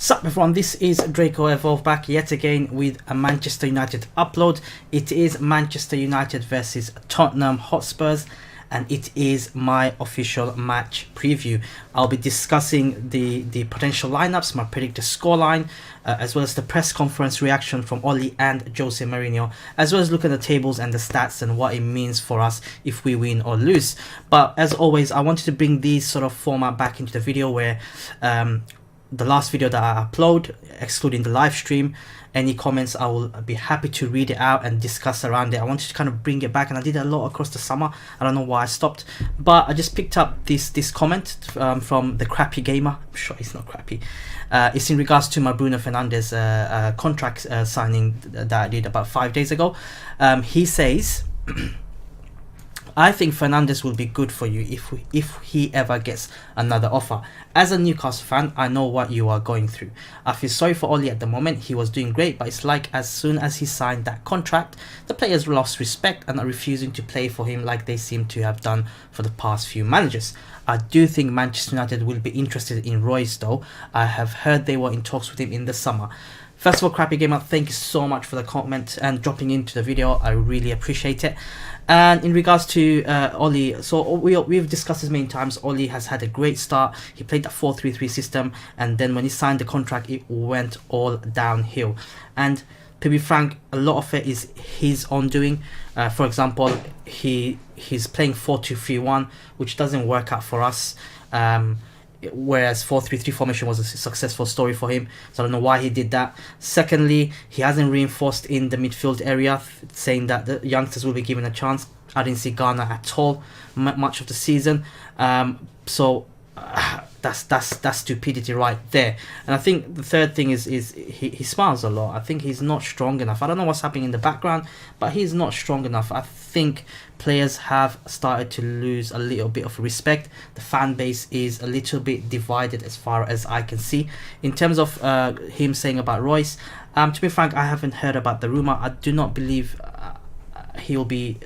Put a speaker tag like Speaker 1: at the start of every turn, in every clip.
Speaker 1: Sup everyone, this is Draco Evolve back yet again with a Manchester United upload. It is Manchester United versus Tottenham Hotspurs and it is my official match preview. I'll be discussing the potential lineups, my predicted scoreline, as well as the press conference reaction from Oli and Jose Mourinho, as well as look at the tables and the stats and what it means for us if we win or lose. But as always, I wanted to bring these sort of format back into the video where the last video that I upload, excluding the live stream, any comments I will be happy to read it out and discuss around it. I wanted to kind of bring it back, and I did a lot across the summer. I don't know why I stopped, but I just picked up this comment from the crappy gamer. I'm sure it's not crappy. It's in regards to my Bruno Fernandes contract signing that I did about 5 days ago. He says, I think Fernandes will be good for you if he ever gets another offer. As a Newcastle fan, I know what you are going through. I feel sorry for Oli at the moment. He was doing great, but it's like as soon as he signed that contract, the players lost respect and are refusing to play for him like they seem to have done for the past few managers. I do think Manchester United will be interested in Royce though. I have heard they were in talks with him in the summer. First of all, Crappy Gamer, thank you so much for the comment and dropping into the video. I really appreciate it. And in regards to Oli, so we've discussed this many times. Oli has had a great start. He played that 4-3-3 system, and then when he signed the contract, it went all downhill. And to be frank, a lot of it is his own doing. For example, he's playing 4-2-3-1, which doesn't work out for us. Whereas 4-3-3 formation was a successful story for him, so I don't know why he did that. Secondly, he hasn't reinforced in the midfield area, saying that the youngsters will be given a chance. I didn't see Ghana at all much of the season, so that's stupidity right there. And I think the third thing is he smiles a lot. I think he's not strong enough. I don't know what's happening in the background, but he's not strong enough. I think players have started to lose a little bit of respect. The fan base is a little bit divided as far as I can see. In terms of him saying about Royce, to be frank, I haven't heard about the rumor. I do not believe he'll be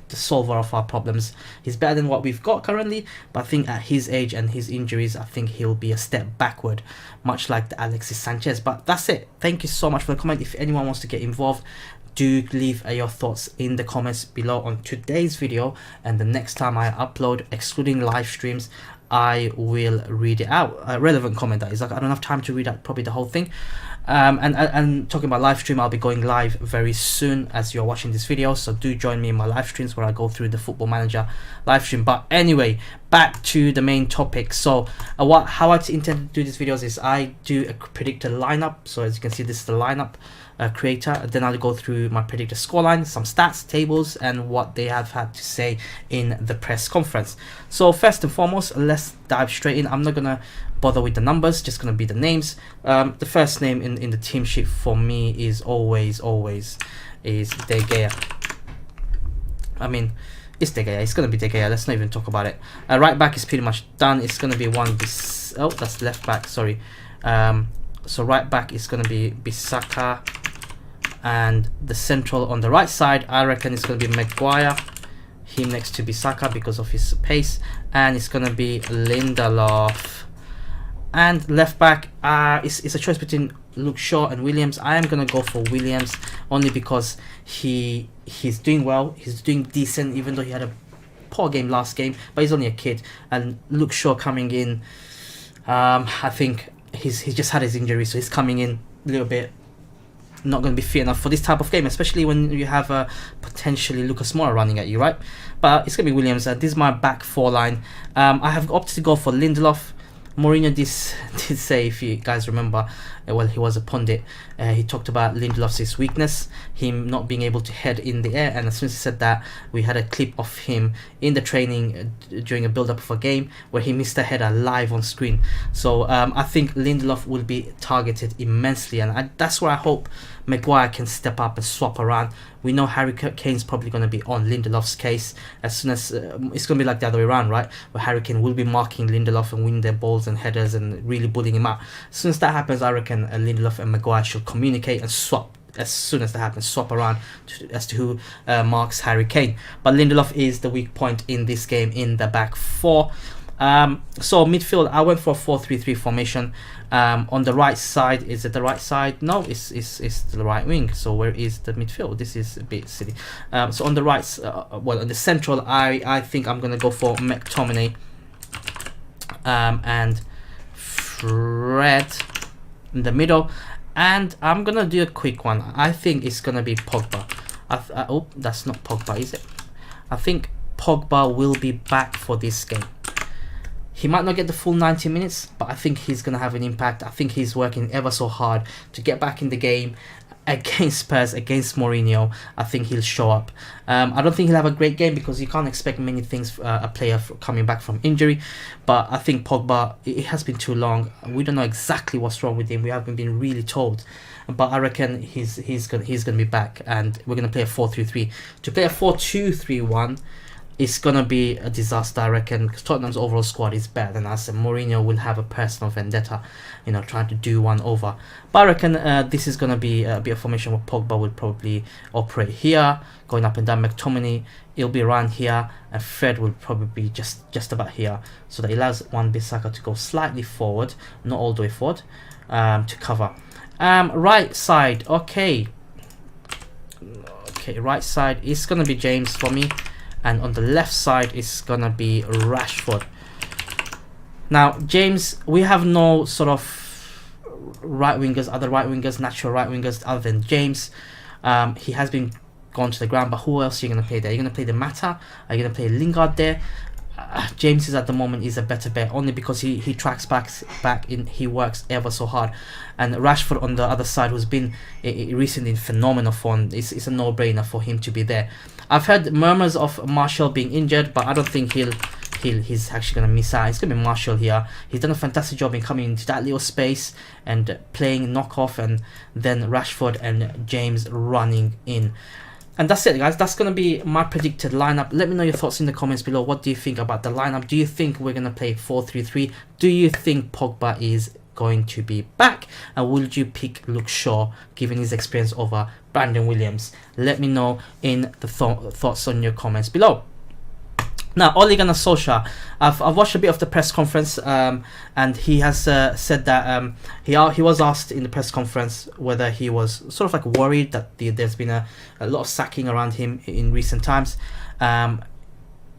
Speaker 1: the solver of our problems. He's better than what we've got currently, but I think at his age and his injuries, I think he'll be a step backward, much like the Alexis Sanchez. But that's it. Thank you so much for the comment. If anyone wants to get involved, do leave your thoughts in the comments below on today's video, and the next time I upload, excluding live streams, I will read it out. A relevant comment, that is. Like, I don't have time to read out probably the whole thing. And talking about live stream, I'll be going live very soon as you're watching this video, so do join me in my live streams where I go through the Football Manager live stream. But anyway, back to the main topic. So how I intend to do these videos is I do a predicted lineup. So as you can see, this is the lineup creator. Then I'll go through my predicted scoreline, some stats, tables, and what they have had to say in the press conference. So first and foremost, let's dive straight in. I'm not gonna bother with the numbers, just gonna be the names. The first name in the team sheet for me is always is De Gea. I mean, it's De Gea. It's gonna be De Gea. Let's not even talk about it. Right back is pretty much done. It's gonna be oh, that's left back. Sorry. So right back is gonna be Bissaka, and the central on the right side, I reckon it's gonna be Maguire. Him next to Bissaka because of his pace, and it's gonna be Lindelof. And left back, it's a choice between Luke Shaw and Williams. I am gonna go for Williams only because he's doing well. He's doing decent, even though he had a poor game last game. But he's only a kid, and Luke Shaw coming in, I think he's just had his injury, so he's coming in a little bit not going to be fit enough for this type of game, especially when you have potentially Lucas Moura running at you, right? But it's going to be Williams. This is my back four line. I have opted to go for Lindelof. Mourinho did say, if you guys remember, well, he was a pundit, he talked about Lindelof's weakness, him not being able to head in the air, and as soon as he said that, we had a clip of him in the training during a build-up of a game where he missed a header live on screen. So I think Lindelof will be targeted immensely, and that's where I hope Maguire can step up and swap around. We know Harry Kane's probably going to be on Lindelof's case as soon as it's going to be like the other way around, right? Where Harry Kane will be marking Lindelof and winning their balls and headers and really bullying him out. As soon as that happens, I reckon Lindelof and Maguire should communicate and swap. As soon as that happens, swap around as to who marks Harry Kane. But Lindelof is the weak point in this game in the back four. So midfield, I went for a 4-3-3 formation. On the right side, is it the right side? No, it's the right wing. So where is the midfield? This is a bit silly. So on the right, well, on the central, I think I'm gonna go for McTominay, and Fred in the middle, and I'm gonna do a quick one. I think it's gonna be Pogba. Oh, that's not Pogba, is it? I think Pogba will be back for this game. He might not get the full 90 minutes, but I think he's going to have an impact. I think he's working ever so hard to get back in the game against Spurs, against Mourinho. I think he'll show up. I don't think he'll have a great game because you can't expect many things a player coming back from injury. But I think Pogba, it has been too long. We don't know exactly what's wrong with him. We haven't been really told. But I reckon he's gonna be back, and we're gonna play a 4-3-3. To play a 4-2-3-1, it's gonna be a disaster, I reckon, because Tottenham's overall squad is better than us, and Mourinho will have a personal vendetta, trying to do one over. But I reckon this is gonna be a bit of formation where Pogba will probably operate here, going up and down. McTominay, it'll be around here, and Fred will probably be just about here, so that allows Wan-Bissaka to go slightly forward, not all the way forward, to cover. Right side, okay, right side is gonna be James for me. And on the left side is gonna be Rashford. Now, James, we have no sort of other right wingers, natural right wingers other than James. He has been gone to the ground, but who else are you gonna play there? Are you gonna play the Mata? Are you gonna play Lingard there? James is at the moment is a better bet, only because he tracks back in, he works ever so hard. And Rashford on the other side, who's been recently in phenomenal form, it's a no-brainer for him to be there. I've heard murmurs of Martial being injured, but I don't think he's actually gonna miss out. It's gonna be Martial here. He's done a fantastic job in coming into that little space and playing knockoff, and then Rashford and James running in. And that's it, guys. That's going to be my predicted lineup. Let me know your thoughts in the comments below. What do you think about the lineup? Do you think we're going to play 4-3-3? Do you think Pogba is going to be back? And would you pick Luke Shaw, given his experience over Brandon Williams? Let me know in the thoughts on your comments below. Now, Ole Gunnar Solskjaer, I've watched a bit of the press conference, and he has said that he was asked in the press conference whether he was sort of like worried that there's been a lot of sacking around him in recent times.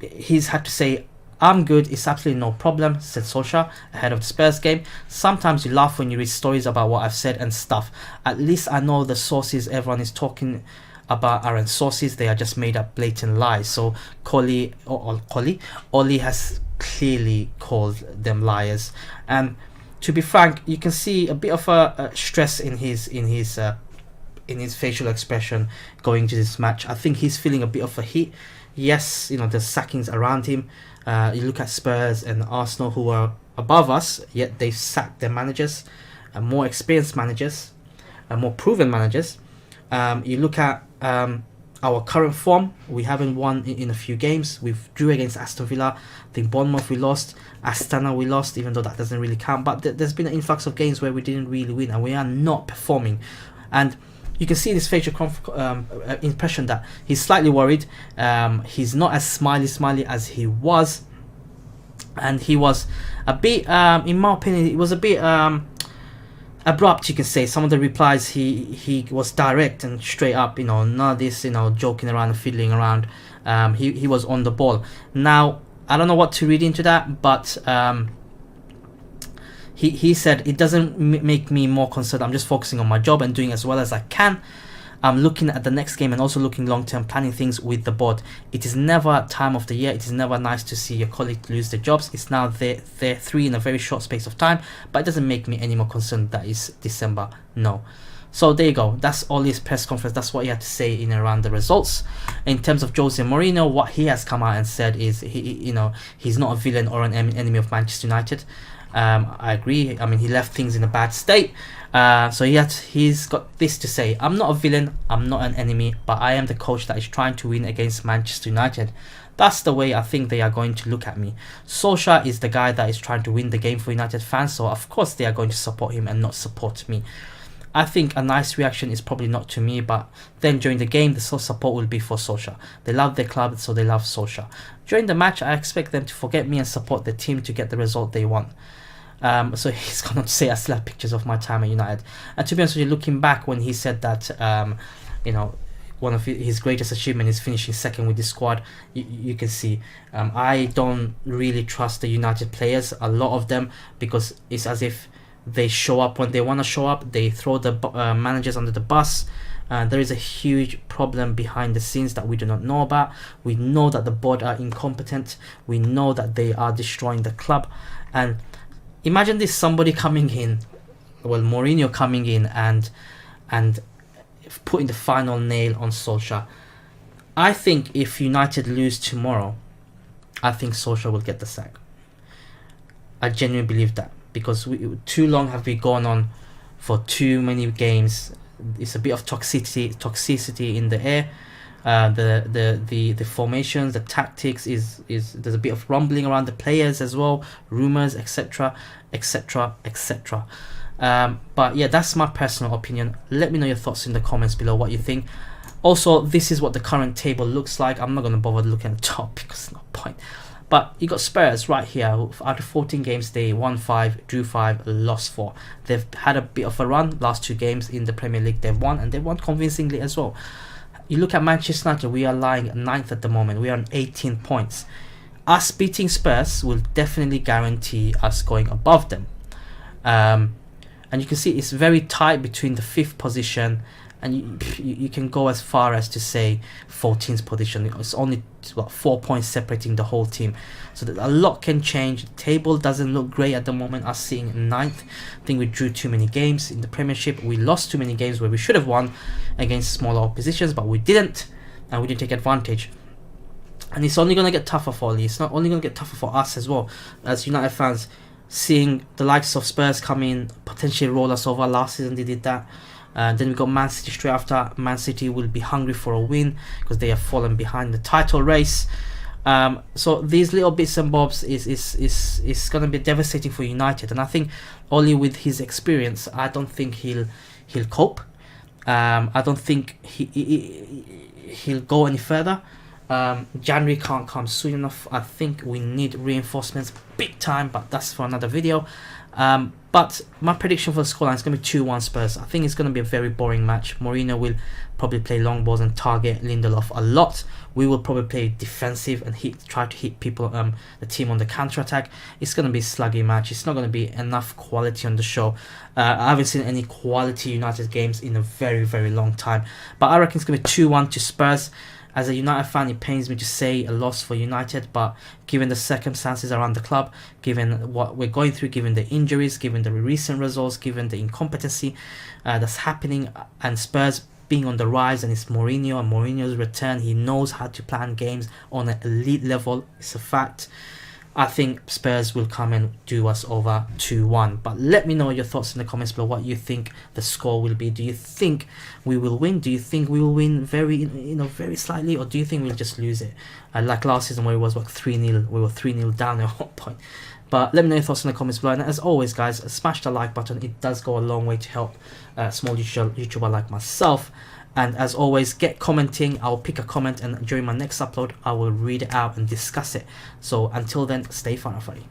Speaker 1: He's had to say, "I'm good, it's absolutely no problem," said Solskjaer ahead of the Spurs game. "Sometimes you laugh when you read stories about what I've said and stuff. At least I know the sources everyone is talking about aren't sources, they are just made up blatant lies." So Ole has clearly called them liars, and to be frank, you can see a bit of a stress in his facial expression going to this match. I think he's feeling a bit of a heat. Yes, there's sackings around him. You look at Spurs and Arsenal, who are above us, yet they've sacked their managers, more experienced managers, more proven managers. You look at our current form, we haven't won in a few games. We've drew against Aston Villa. I think Bournemouth we lost, Astana we lost, even though that doesn't really count. But there's been an influx of games where we didn't really win, and we are not performing. And you can see in his facial impression that he's slightly worried. He's not as smiley as he was, and he was a bit, in my opinion, it was a bit abrupt, you can say. Some of the replies, he was direct and straight up, none of this, joking around and fiddling around. He was on the ball. Now, I don't know what to read into that, but he said, "It doesn't make me more concerned. I'm just focusing on my job and doing as well as I can. I'm looking at the next game and also looking long-term, planning things with the board. It is never time of the year. It is never nice to see your colleague lose their jobs. It's now they're three in a very short space of time, but it doesn't make me any more concerned that it's December. No." So there you go. That's all his press conference. That's what he had to say in and around the results. In terms of Jose Mourinho, what he has come out and said is he's not a villain or an enemy of Manchester United. I agree. I mean, he left things in a bad state. So he's got this to say: "I'm not a villain, I'm not an enemy, but I am the coach that is trying to win against Manchester United. That's the way I think they are going to look at me. Solskjaer is the guy that is trying to win the game for United fans, so of course they are going to support him and not support me. I think a nice reaction is probably not to me, but then during the game, the support will be for Solskjaer. They love their club, so they love Solskjaer. During the match, I expect them to forget me and support the team to get the result they want. So he's gonna say I still have pictures of my time at United. And to be honest with you, looking back when he said that, one of his greatest achievement is finishing second with the squad, you can see I don't really trust the United players, a lot of them, because it's as if they show up when they want to show up. They throw the managers under the bus. There is a huge problem behind the scenes that we do not know about. We know that the board are incompetent. We know that they are destroying the club. And imagine this, somebody coming in, well, Mourinho coming in and putting the final nail on Solskjaer. I think if United lose tomorrow, I think Solskjaer will get the sack. I genuinely believe that, because too long have we gone on for too many games. It's a bit of toxicity in the air. The formations, the tactics is there's a bit of rumbling around the players as well, rumors, etc. But yeah, that's my personal opinion. Let me know your thoughts in the comments below, what you think. Also, this is what the current table looks like. I'm not going to bother looking at the top because there's no point. But you got Spurs right here. Out of 14 games, they won 5, drew 5, lost 4. They've had a bit of a run. Last 2 games in the Premier League they've won, and they won convincingly as well. You look at Manchester United, we are lying 9th at the moment. We are on 18 points. Us beating Spurs will definitely guarantee us going above them. And you can see it's very tight between the 5th position, and you can go as far as to say 14th position. It's only 4 points separating the whole team, so that a lot can change. The table doesn't look great at the moment. Us sitting 9th, I think we drew too many games in the Premiership. We lost too many games where we should have won against smaller oppositions, but we didn't, and we didn't take advantage. And it's only going to get tougher for Lee. It's not only going to get tougher for us as well as United fans, seeing the likes of Spurs come in, potentially roll us over. Last season they did that. Then we got Man City straight after. Man City will be hungry for a win because they have fallen behind the title race. So these little bits and bobs is going to be devastating for United. And I think Ole, with his experience, I don't think he'll cope. I don't think he'll go any further. January can't come soon enough. I think we need reinforcements big time, but that's for another video. But my prediction for the scoreline is going to be 2-1 Spurs. I think it's going to be a very boring match. Mourinho will probably play long balls and target Lindelof a lot. We will probably play defensive and try to hit people, the team on the counter attack. It's going to be a sluggy match. It's not going to be enough quality on the show. I haven't seen any quality United games in a very, very long time. But I reckon it's going to be 2-1 to Spurs. As a United fan, it pains me to say a loss for United, but given the circumstances around the club, given what we're going through, given the injuries, given the recent results, given the incompetency that's happening, and Spurs being on the rise, and it's Mourinho and Mourinho's return, he knows how to plan games on an elite level. It's a fact. I think Spurs will come and do us over 2-1. But let me know your thoughts in the comments below, what you think the score will be. Do you think we will win? Do you think we will win very slightly, or do you think we'll just lose it? Like last season where it was 3-0, we were 3-0 down at one point. But let me know your thoughts in the comments below. And as always, guys, smash the like button. It does go a long way to help small YouTuber like myself. And as always, get commenting. I'll pick a comment, and during my next upload I will read it out and discuss it. So until then, stay fun, everybody.